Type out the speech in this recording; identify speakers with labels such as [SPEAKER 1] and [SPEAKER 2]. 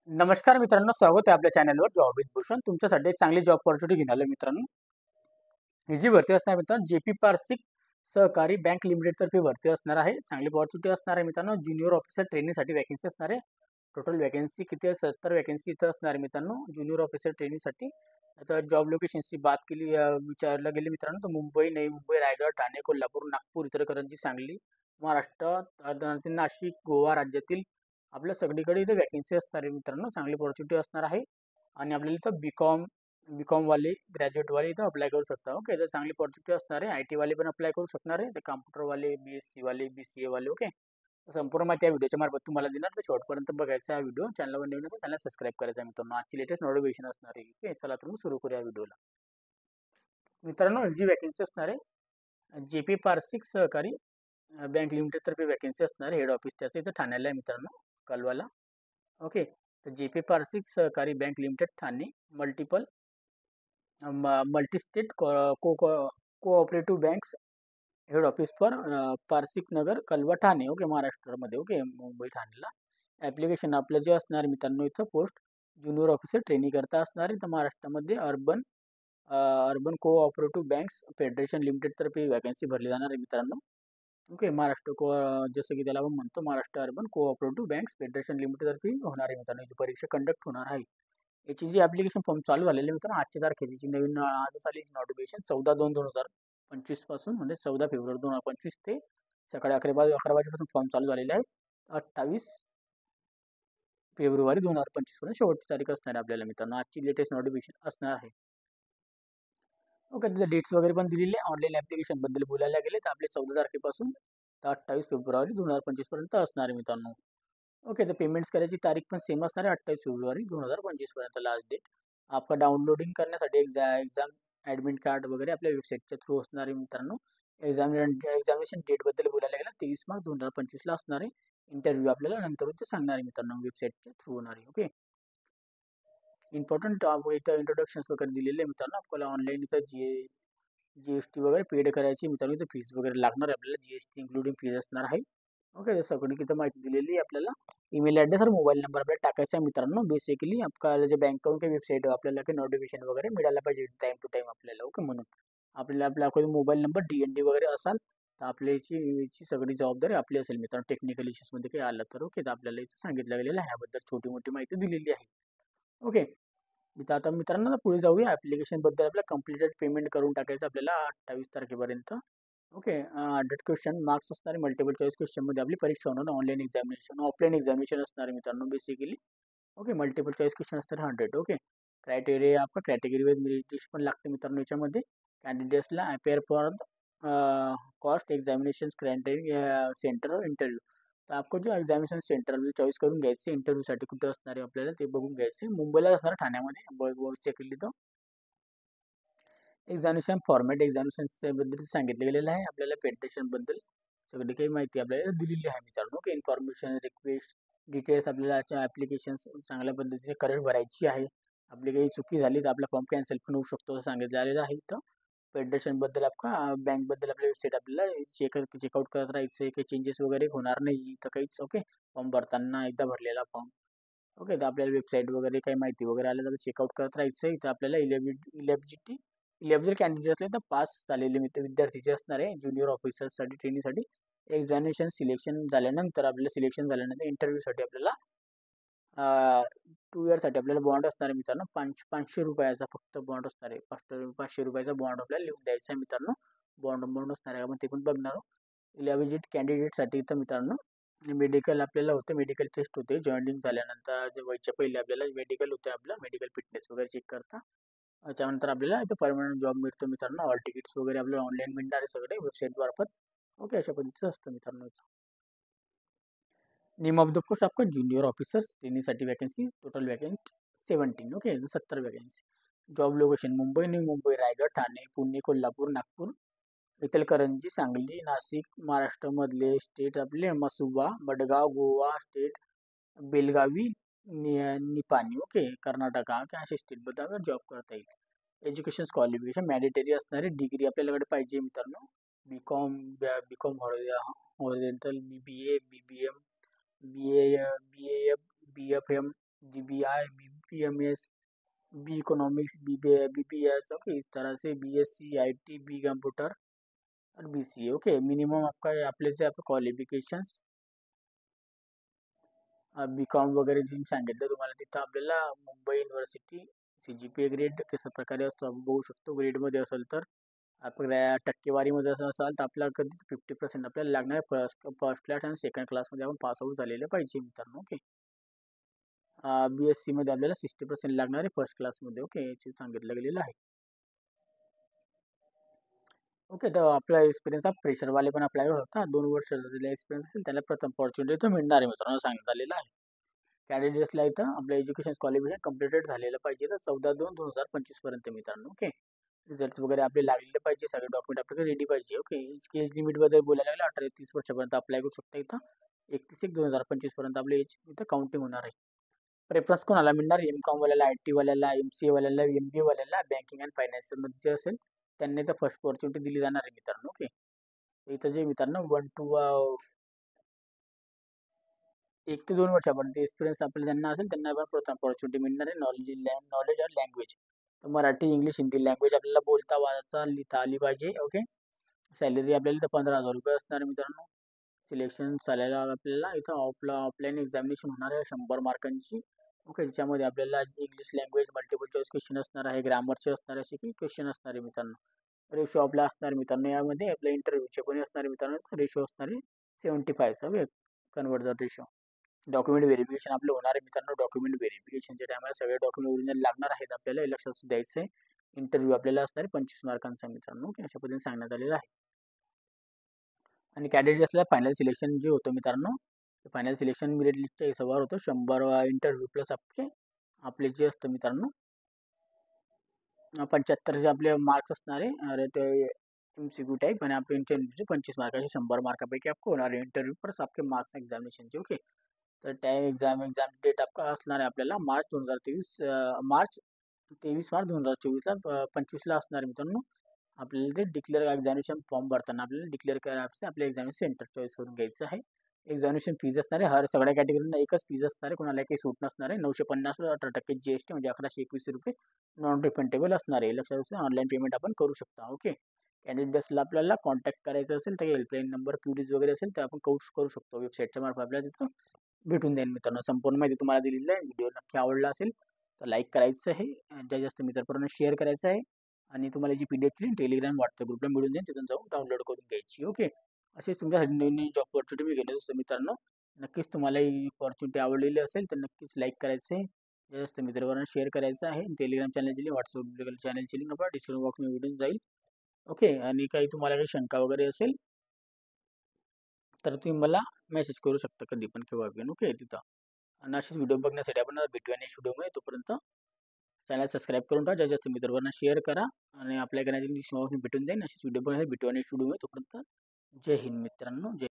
[SPEAKER 1] नमस्कार मित्रांनो, स्वागत आहे आपल्या चॅनलवर जॉब विथ भूषण. तुमच्यासाठी एक चांगली जॉब ऑपॉर्च्युनिटी घेऊन आलो मित्रांनो. ही जी भरती असणार मित्रांनो, जेपी पारसिक सहकारी बँक लिमिटेड तर्फे भरती असणार आहे. चांगली ऑपॉर्च्युनिटी असणार आहे मित्रांनो. ज्युनियर ऑफिसर ट्रेनिंगसाठी वॅकन्सी असणार आहे. टोटल वॅकन्सी किती आहे? 70 वॅकन्सी इथं असणार आहे मित्रांनो, ज्युनियर ऑफिसर ट्रेनिंगसाठी. आता जॉब लोकेशनची बात केली विचारला गेली मित्रांनो, तर मुंबई, नवी मुंबई, रायगड, ठाणे, कोल्हापूर, नागपूर, इचलकरंजी, सांगली, महाराष्ट्र, नाशिक, गोवा राज्यातील आपल्या सगळीकडे इथे वॅकन्सी असणार आहे मित्रांनो. चांगली ऑपॉर्च्युनिटी असणार आहे. आणि आपल्याला इथं बीकॉम वाले, ग्रॅज्युएट वाले इथं अप्लाय करू शकता. ओके, तर चांगली ऑपॉर्च्युनिटी असणार आहे. IT वाले पण अप्लाय करू शकणार आहे. ते कॉम्प्युटर वाले, BSc वाले, BCA वाले. ओके, संपूर्ण माहिती या व्हिडिओच्या मार्फत तुम्हाला देणार. तर शेवटपर्यंत बघायचा हा व्हिडिओ. चॅनलवर नवीन असेल चॅनल सबस्क्राईब करायचा आहे मित्रांनो. आजची लेटेस्ट नोटिफिकेशन असणार आहे. ओके, चला तर मग सुरू करूया व्हिडिओला. मित्रांनो, जी वॅकन्सी असणार आहे, जेपी पारसिक सहकारी बँक लिमिटेड तर्फे वॅकन्सी असणार आहे. हेड ऑफिस त्याचं इथं ठाण्याला आहे मित्रांनो, कलवाला. ओके, तर जेपी पारसिक सहकारी bank limited Thane, multiple multi state cooperative banks head office for Parsik Nagar, Kalwa, Thane. Okay, महाराष्ट्रामध्ये. ओके, मुंबई ठाणेला. ॲप्लिकेशन आपलं जे असणार मित्रांनो, इथं पोस्ट ज्युनियर ऑफिसर ट्रेनिंग करता असणार आहे. तर महाराष्ट्रामध्ये urban cooperative banks federation limited तर्फे वॅकन्सी भरली जाणार आहे मित्रांनो. ओके, जसं की त्याला आपण म्हणतो, Maharashtra urban cooperative banks federation limited तर्फे होणार आहे मित्रांनो. याची परीक्षा कंडक्ट होणार आहे. याची जी ॲप्लिकेशन फॉर्म चालू झालेली आहे मित्रांनो, आजच्या तारखेची नवीन आजच आली नोटिफिकेशन 14/2/2025 पासून, म्हणजे 14 फेब्रुवारी 2025 ते सकाळी 11 वाजेपासून फॉर्म चालू झालेले आहे. 28 फेब्रुवारी 2025 पर्यंत शेवटची तारीख असणार आहे आपल्याला मित्रांनो. आजची लेटेस्ट नोटिफिकेशन असणार आहे. ओके, तिथे डेट्स वगैरे पण दिलेले आहे. ऑनलाईन ॲप्लिकेशन बद्दल बोलायला गेले तर आपले 14 तारखेपासून तर 28 फेब्रुवारी 2025 पर्यंत असणार आहे मित्रांनो. ओके, तर पेमेंट्स करायची तारीख पण सेम असणार आहे, 28 फेब्रुवारी 2025 पर्यंत लास्ट डेट. आपलं डाउनलोडिंग करण्यासाठी एक्झाम ॲडमिट कार्ड वगैरे आपल्या वेबसाईटच्या थ्रू असणार आहे मित्रांनो. एक्झामिनेशन डेटबद्दल बोलायला गेलं 23 मार्च 2025ला असणार आहे. इंटरव्ह्यू आपल्याला नंतर ते सांगणार आहे मित्रांनो, वेबसाईटच्या थ्रू होणार आहे. ओके, इम्पॉर्टंट इथं इंट्रोडक्शन्स वगैरे दिलेले आहे मित्रांनो. आपल्याला ऑनलाईन इथं GST वगैरे पेड करायची मित्रांनो. इथं फीस वगैरे लागणार आहे आपल्याला, GST इन्क्लुडिंग फीज असणार आहे. ओके, तर सगळी इथं माहिती दिलेली आहे आपल्याला. ईमेल ॲड्रेस और मोबाईल नंबर आपल्याला टाकायचा आहे मित्रांनो. बेसिकली आपल्याला जे बँक अकाउंट किंवा वेबसाईट आपल्याला काही नोटिफिकेशन वगैरे मिळायला पाहिजे टाईम टू टाईम आपल्याला. ओके, म्हणून आपला कोणी मोबाईल नंबर DND वगैरे असाल तर याची सगळी जबाबदारी आपली असेल मित्रांनो. टेक्निकल इश्यूजमध्ये काही आलं तर. ओके, तर आपल्याला इथं सांगितलं गेलेलं आहे, ह्याबद्दल छोटी मोठी माहिती दिलेली आहे. ओके, इथं आता मित्रांनो पुढे जाऊया. ॲप्लिकेशनबद्दल आपल्याला कंप्लीटेड पेमेंट करून टाकायचं आपल्याला 28 तारखेपर्यंत. ओके, 100 क्वेश्चन मार्क्स असणारे मल्टिपल चॉईस क्वेश्चनमध्ये आपली परीक्षा होणार. ऑनलाईन एक्झामिनेशन, ऑफलाईन एक्झामिनेशन असणार आहे मित्रांनो basically. Okay, multiple choice question असतात 100. ओके, क्रायटेरिया आपका कॅटेगरी वाईज मेरिट पण लागते मित्रांनो याच्यामध्ये. कॅन्डिडेट्सला appear for cost examination centre interview. तर आपको जो एक्झामिनेशन सेंटर चॉईस करून घ्यायचे इंटरव्ह्यूसाठी कुठं असणार आहे आपल्याला ते बघून घ्यायचे. मुंबईला असणार, ठाण्यामध्ये चेक केली तर. एक्झामिनेशन फॉर्मॅट बद्दल सांगितलं गेलेलं आहे आपल्याला. पेटेशनबद्दल सगळी काही माहिती आपल्याला दिलेली आहे मित्रांनो. ओके, इन्फॉर्मेशन, रिक्वेस्ट, डिटेल्स आपल्याला ॲप्लिकेशन चांगल्या पद्धतीने करेक्ट भरायची आहे. आपली काही चुकी झाली तर आपला फॉर्म कॅन्सल पण होऊ शकतो असं सांगितलं आलेलं आहे इथं. फेडरेशनबद्दल बँकबद्दल आपल्या वेबसाईट आपल्याला चेकआउट करत राहायचं आहे. काही चेंजेस वगैरे होणार नाही इथं काहीच. ओके, फॉर्म भरताना एकदा भरलेला फॉर्म. ओके, तर आपल्याला वेबसाईट वगैरे काही माहिती वगैरे आलं तर चेकआउट करत राहायचं आहे. इथं आपल्याला इलेजिबल कॅन्डिडेट असले तर पास झालेले विद्यार्थी जे असणार आहे ज्युनियर ऑफिसर्ससाठी ट्रेनिंगसाठी. एक्झामिनेशन सिलेक्शन झाल्यानंतर इंटरव्ह्यूसाठी आपल्याला 2 इयरसाठी आपल्याला बॉन्ड असणार आहे मित्रांनो. 500 रुपयाचा फक्त बॉन्ड असणार आहे. 500 रुपयाचा बॉन्ड आपल्याला लिहून द्यायचा आहे मित्रांनो. बॉन्ड असणार आहे, आपण ते पण बघणार आहोत. इलेव्हिजिट कॅन्डिडेटसाठी इथं मित्रांनो मेडिकल आपल्याला होते, मेडिकल टेस्ट होते जॉईनिंग झाल्यानंतर. व्हायच्या पहिले आपल्याला मेडिकल होते, आपलं मेडिकल फिटनेस वगैरे चेक करता. त्याच्यानंतर आपल्याला इथं परमनंट जॉब मिळतो मित्रांनो. हॉल तिकीट्स वगैरे आपल्याला ऑनलाईन मिळणार आहे सगळे वेबसाईट मार्फत. ओके, अशा पद्धतीचं असतं मित्रांनो. नेम ऑफ द पोस्ट आपका ज्युनियर ऑफिसर्स ट्रेनिंगसाठी vacancy, total vacancy 17. Okay, 70 vacancy. Job location Mumbai, Navi Mumbai, Raigad, Thane, Pune, Kolhapur, Nagpur, Ichalkaranji, Sangli, Nashik, महाराष्ट्रामधले स्टेट आपले मसुबा, मडगाव, गोवा स्टेट, बेलगावी, निपाणी. ओके, कर्नाटका अशा स्टेटबद्दल आपल्याला जॉब करता येईल. एज्युकेशन क्वालिफिकेशन मॅन्डेटरी असणारी डिग्री आपल्याकडे पाहिजे मित्रांनो. B Com horizontal, BBA, BBM, BA, BAF, BFM, GBI, BPMS, B economics, BPS, okay, इस तरह से BSc IT, बी कंप्यूटर और BCA। ओके, मिनिमम आपका आपले जे आपलं क्वालिफिकेशन्स BCom वगैरे जे मी सांगितलं तुम्हाला, तिथं आपल्याला मुंबई युनिव्हर्सिटी CGPA ग्रेड कशा प्रकारे असतो आपण बघू शकतो. ग्रेडमध्ये असेल तर आपल्या टक्केवारीमध्ये असं असाल तर आपल्याला कधी 50% आपल्याला लागणार आहे. फर्स्ट क्लास आणि सेकंड क्लासमध्ये आपण पासआउट झालेलं पाहिजे मित्रांनो. ओके, BSc मध्ये आपल्याला 60% लागणार आहे फर्स्ट क्लासमध्ये. ओके, याची सांगितलं गेलेलं आहे. ओके, तर आपला एक्सपिरियन्स हा फ्रेशरवाले पण अप्लाय होता. 2 वर्ष झालेला एक्सपिरियन्स असेल त्याला प्रथम अपॉर्च्युनिटी तर मिळणार आहे मित्रांनो, सांगण्यात आलेलं आहे. कॅन्डिडेट्सला इथं आपलं एज्युकेशन क्वालिफिकेशन कम्प्लिटेड झालेलं पाहिजे तर 14/2/2025 पर्यंत मित्रांनो. ओके, रिझल्ट वगैरे आपले लागलेले पाहिजे, सगळे डॉक्युमेंट आपल्याकडे रेडी पाहिजे. ओके, एज लिमिटबद्दल बोलायला लागलं 18 ते 30 वर्षापर्यंत अप्लाय करू शकता इथं. 31/1/2025 पर्यंत आपले एज इथं काउंटिंग होणार आहे. प्रेफरन्स कोणाला मिळणार? MCOM वाल्याला, IT वाल्याला, MCA वाल्याला, MBA वाल्याला, बँकिंग अँड फायनान्समध्ये जे असेल त्यांनी तर फर्स्ट अपॉर्च्युनिटी दिली जाणार आहे मित्रांनो. ओके, इथं जे मित्रांनो 1 ते 2 वर्षापर्यंत एक्सपिरियन्स आपल्याला ज्यांना असेल त्यांना पण प्रथम अपॉर्च्युनिटी मिळणार आहे. नॉलेज ऑफ लँग्वेज तर मराठी, इंग्लिश, हिंदी लँग्वेज आपल्याला बोलता, वाचता, लिहिता आली पाहिजे. ओके, सॅलरी आपल्याला इथं 15,000 रुपये असणार आहे मित्रांनो. सिलेक्शन झालेला आपल्याला इथं ऑफलाईन एक्झामिनेशन होणार आहे 100 मार्कांची. ओके, त्याच्यामध्ये आपल्याला English language multiple choice question असणार आहे, ग्रामरचे असणार आहे, असे काही क्वेश्चन असणार आहे मित्रांनो. रेशो आपला असणार मित्रांनो, यामध्ये आपल्या इंटरव्ह्यूचे पण असणार आहे मित्रांनो. रेशो असणार आहे 75. Okay, convert the ratio. Document verification आपलं होणार आहे मित्रांनो. डॉक्युमेंट व्हेरिफिकेशनच्या टायमाला सगळे डॉक्युमेंट ओरिजिनल लागणार आहेत आपल्याला, हे लक्षात द्यायचं आहे. इंटरव्ह्यू आपल्याला असणार आहे 25 मार्कांचा मित्रांनो. ओके, अशा पद्धतीने सांगण्यात आलेलं आहे. आणि कॅन्डिडेट्सला फायनल सिलेक्शन जे होतं मित्रांनो, फायनल सिलेक्शन मेरिट लिस्टच्या हिशोबावर होतं. 100 इंटरव्ह्यू प्लस आपले जे असतं मित्रांनो 75चे आपले मार्क्स असणार आहे. ते MCQ टाइप आणि आपले इंटरव्ह्यूचे 25 मार्काचे 100 मार्कापैकी आपको होणार आहे इंटरव्ह्यू प्लस आपके मार्क्स एग्जामिनेशनचे. ओके, तर त्या एग्जाम डेट आपका असणार आहे आपल्याला मार्च 23 मार्च 2024ला 25ला असणार आहे मित्रांनो. आपल्याला ते डिक्लेअर एक्झामिनेशन फॉर्म भरताना आपल्याला डिक्लेअर करायचं आपल्या एक्झामिनेशन सेंटर चॉईस करून घ्यायचं आहे. एक्झामिनेशन फीज असणार आहे सगळ्या कॅटेगरीला एकच फीज असणार आहे, कोणाला काही सूट नसणार आहे. 950 18% GST म्हणजे 1121 रुपये नॉन रिफंडेबल असणार आहे. लक्षात असं ऑनलाईन पेमेंट आपण करू शकता. ओके, कॅन्डिडेट्सला आपल्याला कॉन्टॅक्ट करायचं असेल तर हेल्पलाईन नंबर क्युरीज वगैरे असेल तर आपण करू शकतो. वेबसाईटच्या मार्फत आपल्याला तिथं भेटून जाईल मित्रांनो. संपूर्ण माहिती तुम्हाला दिलेली आहे. व्हिडिओ नक्की आवडला असेल तर लाईक करायचं आहे, जास्तीत जास्त मित्रांपर्यंत शेअर करायचं आहे आणि तुम्हाला जी PDF लिंक टेलिग्राम व्हॉट्सअप ग्रुपला मिळून जाईल, तिथून जाऊन डाउनलोड करून घ्यायची. ओके, असेच तुमच्यासाठी नवीन जॉब अपॉर्च्युनिटी मी घेत असतो मित्रांनो. नक्कीच तुम्हाला ही अपॉर्च्युनिटी आवडलेली असेल तर नक्कीच लाईक करायचं आहे, जास्त मित्रांपर्यंत शेअर करायचं आहे. टेलिग्राम चॅनलची लिंक, व्हॉट्सअप चॅनलची लिंक आपल्या डिस्क्रिप्शन बॉक्समध्ये भेटून जाईल. ओके, आणि काही तुम्हाला काही शंका वगैरे असेल तर तुम्ही मला मेसेज करू शकता कधी पण केव्हा पण. ओके, तिथं आणि असेच व्हिडिओ बघण्यासाठी आपण भेटूया नेक्स्ट व्हिडिओमध्ये. तोपर्यंत चॅनल सबस्क्राईब करून ठेवा, जास्त मित्रांना शेअर करा आणि आपल्या कॅनलची भेटून जाईल. असेच व्हिडिओ बघण्यासाठी भेटूया नेक्स्ट व्हिडिओमध्ये. तोपर्यंत जय हिंद मित्रांनो. जय